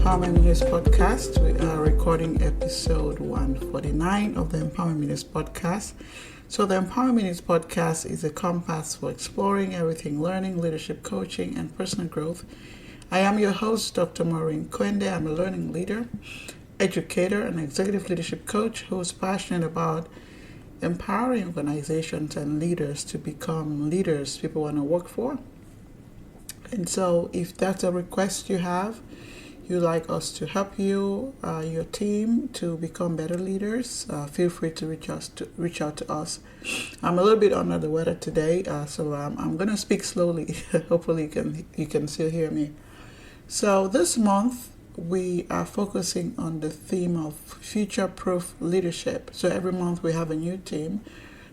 Empowerment Minutes podcast. We are recording episode 149 of the Empowerment Minutes podcast. So the Empowerment Minutes podcast is a compass for exploring everything learning, leadership coaching, and personal growth. I am your host, Dr. Maurine Kwende. I'm a learning leader, educator, and executive leadership coach who is passionate about empowering organizations and leaders to become leaders people want to work for. And so if that's a request you have, you'd like us to help you, your team, to become better leaders, feel free to reach out to us. I'm a little bit under the weather today, so I'm going to speak slowly. Hopefully you can still hear me. So this month, we are focusing on the theme of future-proof leadership. So every month we have a new theme.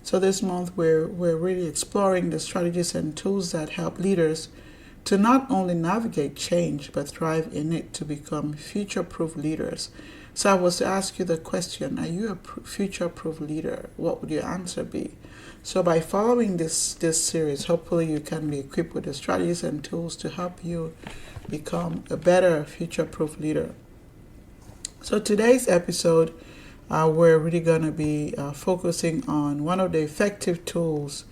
So this month we're really exploring the strategies and tools that help leaders to not only navigate change, but thrive in it to become future-proof leaders. So I was to ask you the question, are you a future-proof leader? What would your answer be? So by following this series, hopefully you can be equipped with the strategies and tools to help you become a better future-proof leader. So today's episode, we're really going to be focusing on one of the effective tools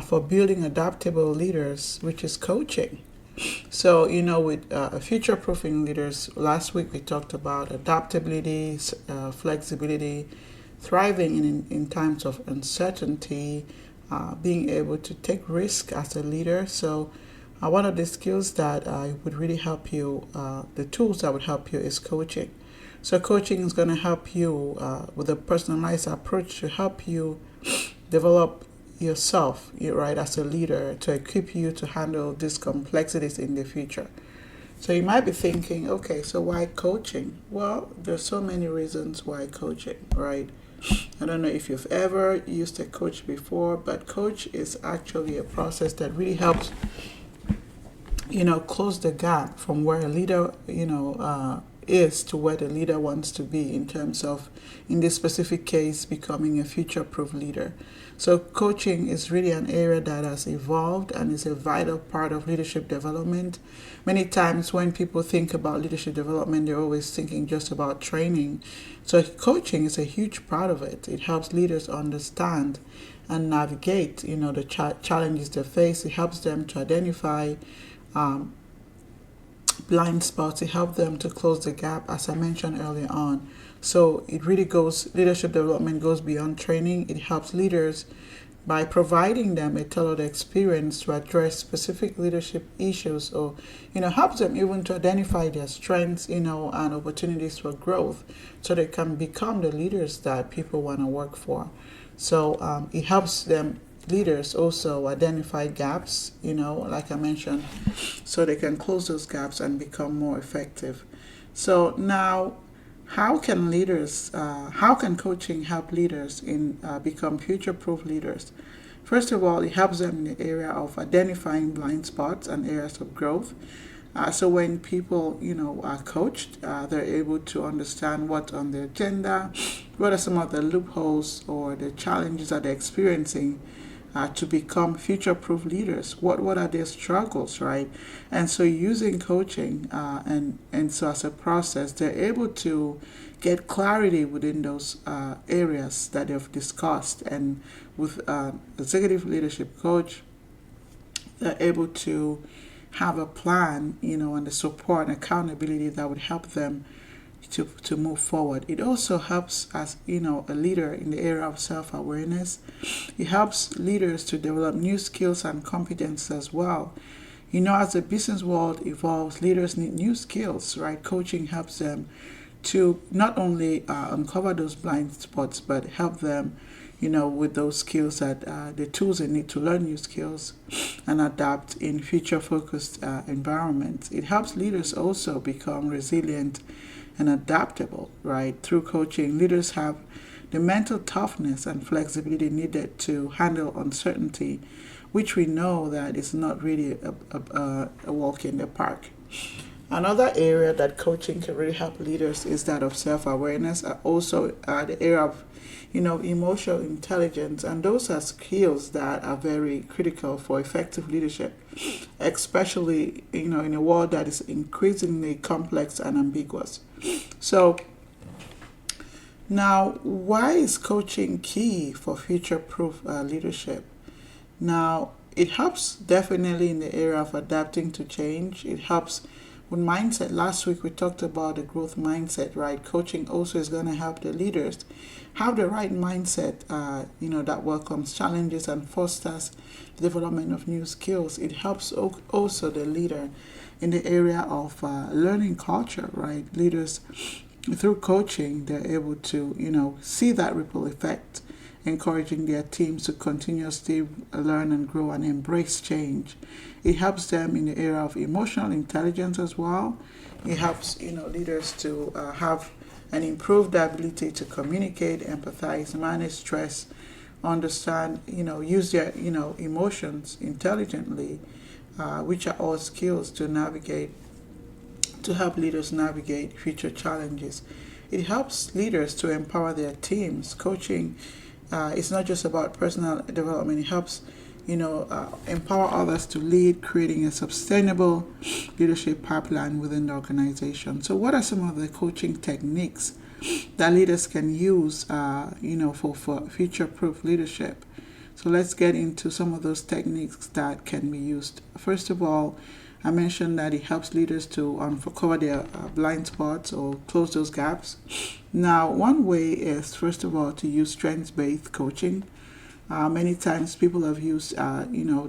for building adaptable leaders, which is coaching. So, with future-proofing leaders, last week we talked about adaptability, flexibility, thriving in times of uncertainty, being able to take risk as a leader. So, one of the skills that would really help you, the tools that would help you is coaching. So, coaching is going to help you with a personalized approach to help you develop yourself, right, as a leader, to equip you to handle these complexities in the future. So you might be thinking, okay, so why coaching? Well, there's so many reasons why coaching, right? I don't know if you've ever used a coach before, but coach is actually a process that really helps, close the gap from where a leader, is to where the leader wants to be in terms of, in this specific case, becoming a future-proof leader. So coaching is really an area that has evolved and is a vital part of leadership development. Many times when people think about leadership development, they're always thinking just about training. So coaching is a huge part of it. It helps leaders understand and navigate, the challenges they face. It helps them to identify blind spots. It helps them to close the gap, as I mentioned earlier on. So it really leadership development goes beyond training. It helps leaders by providing them a tailored experience to address specific leadership issues, or, helps them even to identify their strengths, and opportunities for growth so they can become the leaders that people want to work for. So it helps them, leaders, also identify gaps, like I mentioned, so they can close those gaps and become more effective. So now, how can coaching help leaders in become future-proof leaders? First of all, it helps them in the area of identifying blind spots and areas of growth. So when people, are coached, they're able to understand what's on the agenda, what are some of the loopholes or the challenges that they're experiencing to become future-proof leaders. What are their struggles, right? And so using coaching and so as a process, they're able to get clarity within those areas that they've discussed. And with executive leadership coach, they're able to have a plan, and the support and accountability that would help them to move forward. It also helps as a leader in the area of self-awareness. It helps leaders to develop new skills and competences as well. As the business world evolves, leaders need new skills, right? Coaching helps them to not only uncover those blind spots, but help them with those skills, that the tools they need to learn new skills and adapt in future-focused environments. It helps leaders also become resilient and adaptable, right? Through coaching, leaders have the mental toughness and flexibility needed to handle uncertainty, which we know that is not really a walk in the park. Another area that coaching can really help leaders is that of self-awareness, also the area of emotional intelligence, and those are skills that are very critical for effective leadership, especially in a world that is increasingly complex and ambiguous. So now, why is coaching key for future-proof leadership? Now, it helps definitely in the area of adapting to change. It helps with mindset. Last week we talked about the growth mindset, right? Coaching also is going to help the leaders have the right mindset, that welcomes challenges and fosters the development of new skills. It helps also the leader in the area of learning culture, right? Leaders, through coaching, they're able to, see that ripple effect, encouraging their teams to continuously learn and grow and embrace change. It helps them in the area of emotional intelligence as well. It helps leaders to have and improve their ability to communicate, empathize, manage stress, understand, use their emotions intelligently, which are all skills to help leaders navigate future challenges. It helps leaders to empower their teams. Coaching it's not just about personal development. It helps, empower others to lead, creating a sustainable leadership pipeline within the organization. So, what are some of the coaching techniques that leaders can use, for future-proof leadership? So, let's get into some of those techniques that can be used. First of all, I mentioned that it helps leaders to uncover their blind spots or close those gaps. Now, one way is, first of all, to use strengths-based coaching. Many times people have used,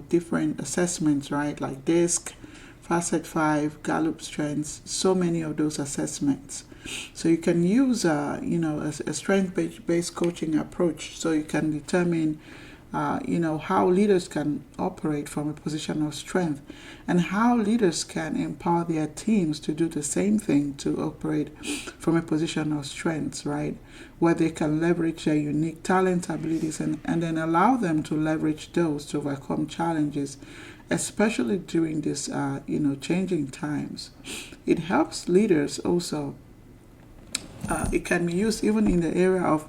different assessments, right, like DISC, Facet 5, Gallup Strengths, so many of those assessments. So you can use, a strength-based coaching approach so you can determine how leaders can operate from a position of strength and how leaders can empower their teams to do the same thing to operate from a position of strength, right? Where they can leverage their unique talents, abilities, and then allow them to leverage those to overcome challenges, especially during this, changing times. It helps leaders also. It can be used even in the area of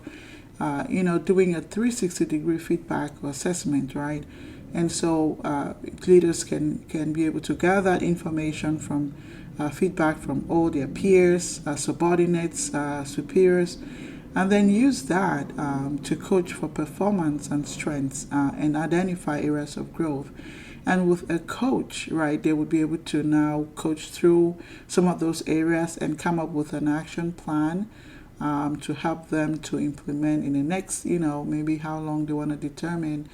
doing a 360-degree feedback or assessment, right? And so leaders can be able to gather information from feedback from all their peers, subordinates, superiors, and then use that to coach for performance and strengths and identify areas of growth. And with a coach, right, they would be able to now coach through some of those areas and come up with an action plan to help them to implement in the next, maybe how long they want to determine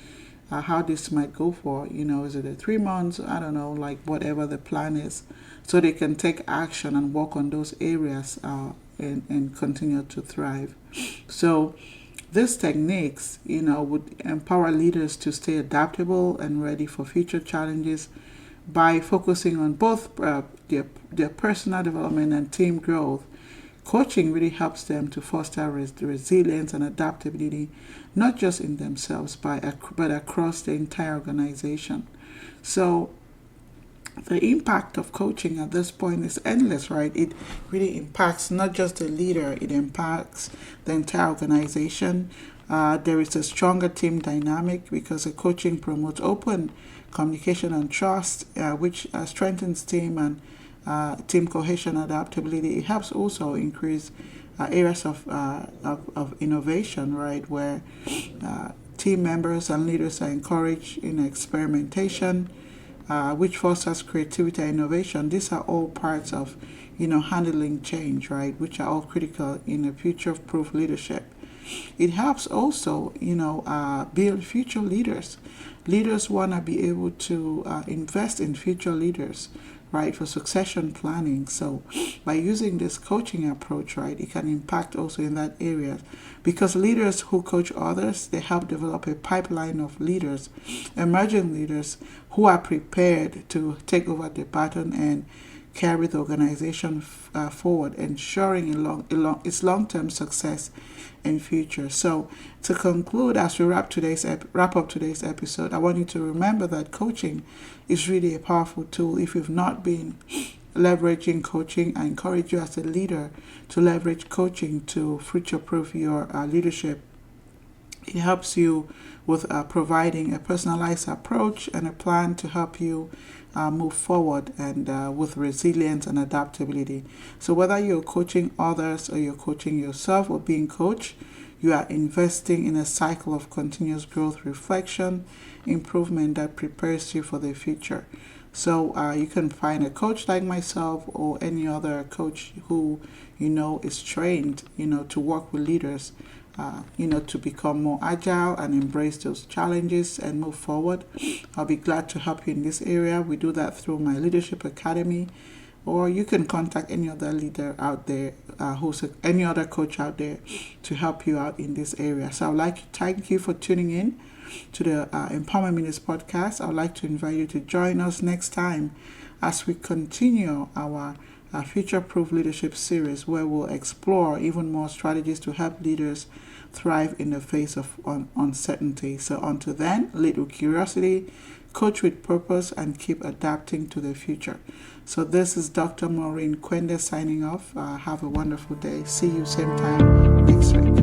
how this might go for. Is it 3 months? I don't know, like whatever the plan is. So they can take action and work on those areas and continue to thrive. So these techniques, would empower leaders to stay adaptable and ready for future challenges by focusing on both their personal development and team growth. Coaching really helps them to foster resilience and adaptability, not just in themselves, but across the entire organization. So the impact of coaching at this point is endless, right? It really impacts not just the leader, it impacts the entire organization. There is a stronger team dynamic because the coaching promotes open communication and trust, which strengthens team and team cohesion, adaptability. It helps also increase areas of innovation, right, where team members and leaders are encouraged in experimentation, which fosters creativity and innovation. These are all parts of, handling change, right, which are all critical in a future-proof leadership. It helps also, build future leaders. Leaders want to be able to invest in future leaders, right, for succession planning. So by using this coaching approach, right, it can impact also in that area because leaders who coach others, they help develop a pipeline of leaders, emerging leaders who are prepared to take over the baton and carry the organization forward, ensuring its long-term success and future. So to conclude, as we wrap up today's episode, I want you to remember that coaching is really a powerful tool. If you've not been leveraging coaching. I encourage you as a leader to leverage coaching to future-proof your leadership. It helps you with providing a personalized approach and a plan to help you move forward and with resilience and adaptability. So whether you're coaching others or you're coaching yourself or being coached, you are investing in a cycle of continuous growth, reflection, improvement that prepares you for the future. So you can find a coach like myself or any other coach who is trained to work with leaders, to become more agile and embrace those challenges and move forward. I'll be glad to help you in this area. We do that through my Leadership Academy, or you can contact any other leader out there, any other coach out there to help you out in this area. So I'd like to thank you for tuning in to the Empowerment Minutes podcast. I'd like to invite you to join us next time as we continue our Future-Proof Leadership series, where we'll explore even more strategies to help leaders thrive in the face of uncertainty. So until then, lead with curiosity, coach with purpose, and keep adapting to the future. So this is Dr. Maurine Kwende signing off. Have a wonderful day. See you same time next week.